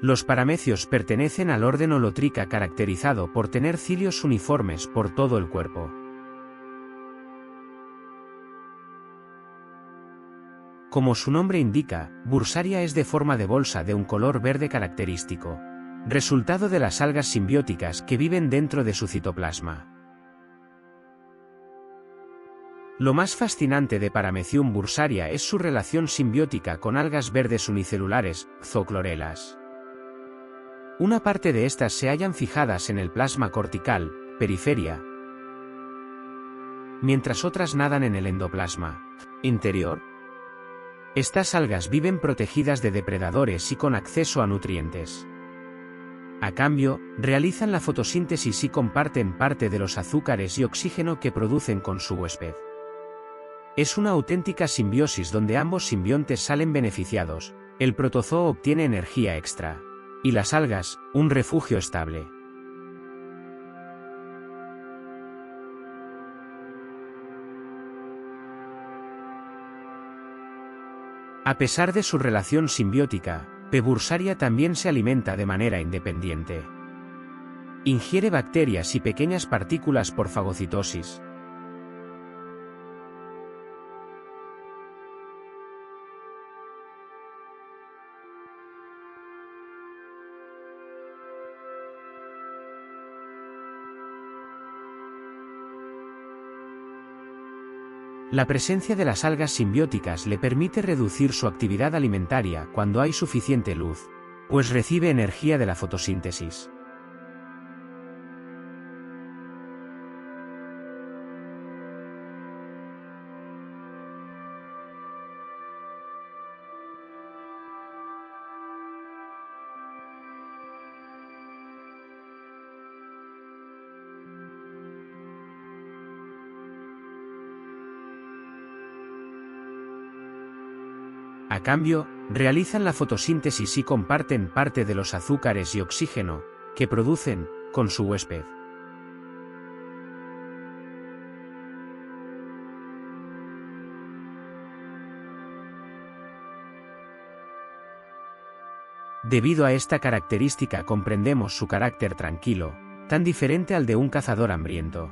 Los paramecios pertenecen al orden Holotrica, caracterizado por tener cilios uniformes por todo el cuerpo. Como su nombre indica, Bursaria es de forma de bolsa de un color verde característico, resultado de las algas simbióticas que viven dentro de su citoplasma. Lo más fascinante de Paramecium bursaria es su relación simbiótica con algas verdes unicelulares, zooclorelas. Una parte de estas se hallan fijadas en el plasma cortical, periferia, mientras otras nadan en el endoplasma interior. Estas algas viven protegidas de depredadores y con acceso a nutrientes. A cambio, realizan la fotosíntesis y comparten parte de los azúcares y oxígeno que producen con su huésped. Es una auténtica simbiosis donde ambos simbiontes salen beneficiados, el protozoo obtiene energía extra, y las algas, un refugio estable. A pesar de su relación simbiótica, P. bursaria también se alimenta de manera independiente. Ingiere bacterias y pequeñas partículas por fagocitosis. La presencia de las algas simbióticas le permite reducir su actividad alimentaria cuando hay suficiente luz, pues recibe energía de la fotosíntesis. A cambio, realizan la fotosíntesis y comparten parte de los azúcares y oxígeno que producen con su huésped. Debido a esta característica comprendemos su carácter tranquilo, tan diferente al de un cazador hambriento.